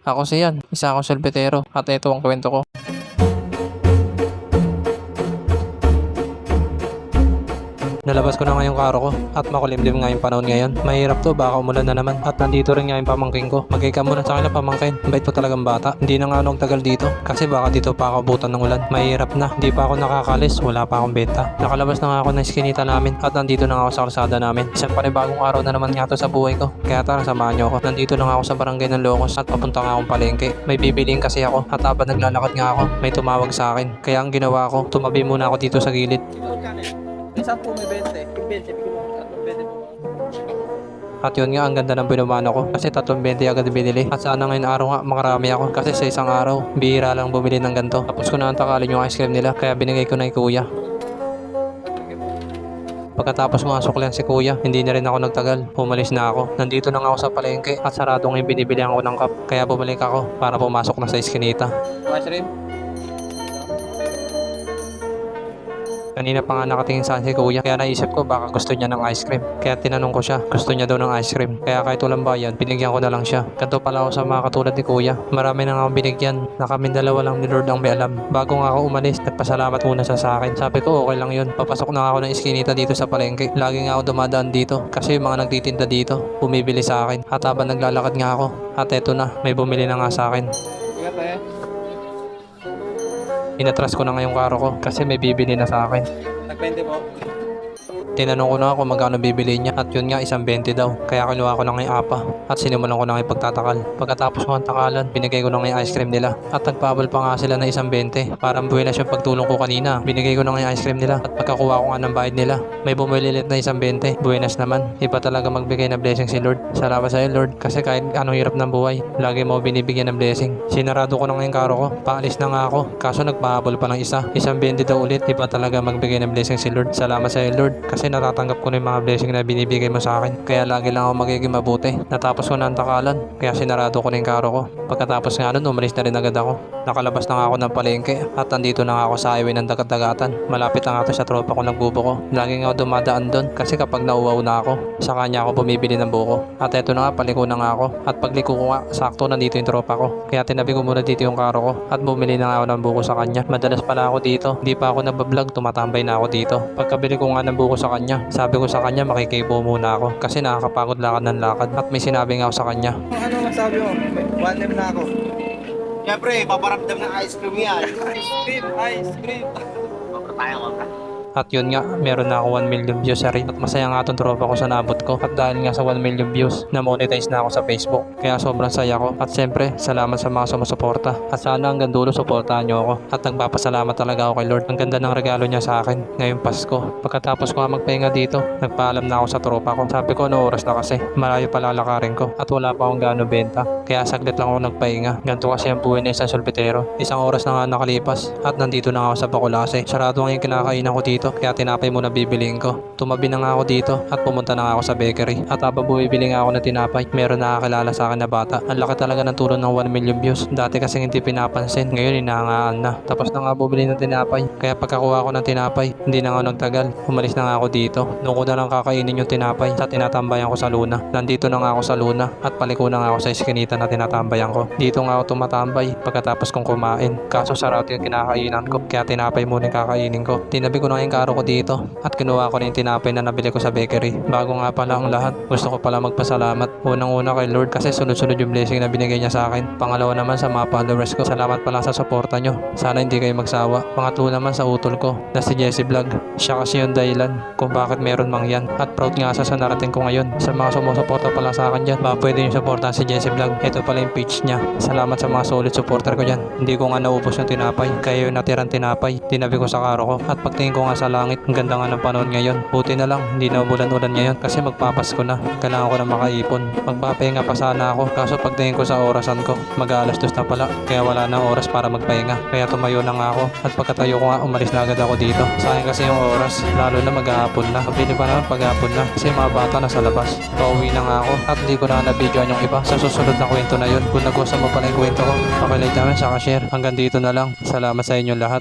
Ako si Yan, isa akong solbetero at ito ang kwento ko. Nalabas ko na nga yung karo ko at makulimlim nga yung panahon ngayon. Mahirap to, baka umulan na naman. At nandito rin nga yung pamangkin ko. Magkika muna sa akin na pamangkin. Bait po talagang bata. Hindi na nga tagal dito. Kasi baka dito pa ako abutan ng ulan. Mahirap na. Hindi pa ako nakakalis. Wala pa akong benta. Nakalabas na nga ako ng skinita namin. At nandito na nga ako sa kalsada namin. Isang panibagong araw na naman nga to sa buhay ko. Kaya tara, samahan niyo ako. Nandito na nga ako sa barangay ng Locos at papunta nga akong palengke. May bibiliin kasi ako. At habang naglalakad nga ako, may tumawag sa akin. Kaya ang ginawa ko, tumabi muna ako dito sa gilid. Isa po may 20. Yung 20, bigyan mo. 20 po. At yun nga, ang ganda ng binumano ko kasi 3.20 agad binili. At sana ngayon araw nga makarami ako kasi sa isang araw bihira lang bumili ng ganito. Tapos ko na ang takalin yung ice cream nila kaya binigay ko na kay kuya. Pagkatapos mga suklihan si kuya, hindi na rin ako nagtagal. Umalis na ako. Nandito na nga ako sa palengke at sarado nga yung binibilihan ko ng cup. Kaya bumalik ako para pumasok na sa iskinita. Ice cream? Kanina pa nga nakatingin sa akin si kuya kaya naisip ko baka gusto niya ng ice cream. Kaya tinanong ko siya, gusto niya daw ng ice cream. Kaya kahit walang bayad, binigyan ko na lang siya. Ganito pala ako sa mga katulad ni kuya. Marami na nga akong binigyan. Na kaming dalawa lang ni Lord ang may alam. Bago nga ako umalis, nagpasalamat muna siya sa akin. Sabi ko okay lang yun. Papasok na ako ng iskinita dito sa palengke. Lagi nga ako dumadaan dito kasi yung mga nagtitinda dito, bumibili sa akin. At habang naglalakad nga ako, at eto na, may bumili na nga sa akin. Ingat eh. Inatras ko na nga yung karo ko kasi may bibili na sa akin. Nag-20 po. Tinanong ko na kung magkano bibili niya at yun nga 1.20 daw. Kaya kinuha ko na ng apa at sinimulan ko na ng pagtatakal. Pagkatapos ko ng takalan, binigay ko na ng ice cream nila. At nagpabol pa nga sila na 1.20. Parang buwinas yung pagtulong ko kanina. Binigay ko na ng ice cream nila at pagkakuha ko nga ng bayad nila, may bumili ulit na 1.20. Buwinas naman. Iba talaga magbigay na blessing si Lord. Salamat sa iyo Lord kasi kahit anong hirap ng buhay, lagi mo binibigyan ng blessing. Sinarado ko na ngayong karo ko. Paalis na nga ako. Kaso nagpahabol pa ng isa. 1.20 daw ulit. Iba talaga magbigay ng blessing si Lord. Salamat sa iyo Lord kasi natatanggap ko na yung mga blessing na binibigay mo sa akin. Kaya lagi lang ako magiging mabuti. Natapos ko na ang takalan. Kaya sinarado ko na yung karo ko. Pagkatapos nga nun, umalis na rin agad ako. Nakalabas na nga ako ng palengke at nandito na nga ako sa highway ng Dagat-Dagatan. Malapit na nga to sa tropa ko nagbubo ko. Lagi nga ako dumadaan doon kasi kapag nauwaw na ako, sa kanya ako bumibili ng buko. At eto na nga, paliko na nga ako. At pagliko ko nga, sakto nandito yung tropa ko. Kaya tinabi ko muna dito yung karo ko at bumili na nga ako ng buko sa kanya. Madalas pala ako dito. Di pa ako nabablog, tumatambay na ako dito. Pagkabili ko nga ng buko sa kanya, sabi ko sa kanya makikibo muna ako kasi nakakapagod lakad ng lakad at may sinabi nga ako sa kanya. Ano masabi mo? One time na ako. Siyempre, paparamdam ng ice cream yan. Ice cream, ice cream. Papatayan ko ka. At yun nga, meron na ako 1 million views sa rin. At masaya nga itong tropa ko sa nabot ko. At dahil nga sa 1 million views, na-monetize na ako sa Facebook. Kaya sobrang saya ko. At siyempre, salamat sa mga sumusuporta. At sana hanggang dulo suportahan nyo ako. At nagpapasalamat talaga ako kay Lord. Ang ganda ng regalo niya sa akin ngayong Pasko. Pagkatapos ko nga magpahinga dito, nagpaalam na ako sa tropa ko. Sabi ko ano oras na kasi, malayo pa lalakarin ko. At wala pa akong gaano benta. Kaya saglit lang ako nagpahinga. Ganito kasi ang buhay na isang solbetero. Isang oras na nga nakalipas. At nandito na ako sa Bacolase. Sarado nga yung kinakainan ko dito. Kaya tinapay muna bibiliin ko. Tumabi na nga ako dito at pumunta na nga ako sa bakery. At habang bumibili nga ako ng tinapay, meron nakakilala sa akin na bata. Ang laki talaga ng tulong ng 1 million views. Dati kasi hindi pinapansin, ngayon inaangaan na. Tapos na nga bumili ng tinapay. Kaya pagkakuha ko ng tinapay, hindi na nga nagtagal. Umalis na nga ako dito. Noong ko na lang kakainin yung tinapay sa tinatambayan ko sa Luna. Nandito na nga ako sa Luna at paliko na nga ako sa iskinita na tinatambayan ko. Dito nga ako tumatambay pagkatapos kong kumain. Kaso sarado yung kinakainan ko. Kaya tinapay muna yung kakainin ko. Tinabi ko na yung karo ko dito at kinuha ko na yung tinapay na nabili ko sa bakery. Bago nga pala ang lahat, gusto ko pala magpasalamat. Unang-una kay Lord kasi sunod-sunod yung blessing na binigay niya sa akin. Pangalawa naman sa mga followers ko. Salamat pala sa suporta nyo. Sana hindi kayo magsawa. Pangatlo naman sa utol ko na si Jesse Vlog. Siya kasi yung dahilan kung bakit meron mang yan. At proud nga sa narating ko ngayon. Sa mga sumusuporta pala sa akin dyan, baka pwede yung supportan si Jesse Vlog. Ito pala yung page niya. Salamat sa mga solid supporter ko dyan. Hindi ko nga naubos yung tinapay. Kaya yung natirang tinapay, tinabi ko sa karo ko. At pagtingin ko nga sa langit, ang ganda nga ng panahon ngayon. Buti na lang, hindi na umulan-ulan ngayon kasi magpapasko na. Kailangan ko na makaipon. Magpapahinga pa sana ako. Kaso pagtingin ko sa orasan ko, mag-alas 2 na pala. Kaya wala na oras para magpahinga. Kaya tumayo na nga ako. At pagkatayo ko nga, umalis na agad ako dito. Sayang kasi yung oras. Lalo na maghapon na. Mabili pa naman paghapon na. Kasi mga bata nasa labas. Pauwi na nga ako. At hindi ko na nabidyoan yung iba. Sa susunod na kwento na yun. Kung nagustuhan mo pala yung kwento ko, pakilike namin sa share. Hanggang dito na lang. Salamat sa inyo lahat.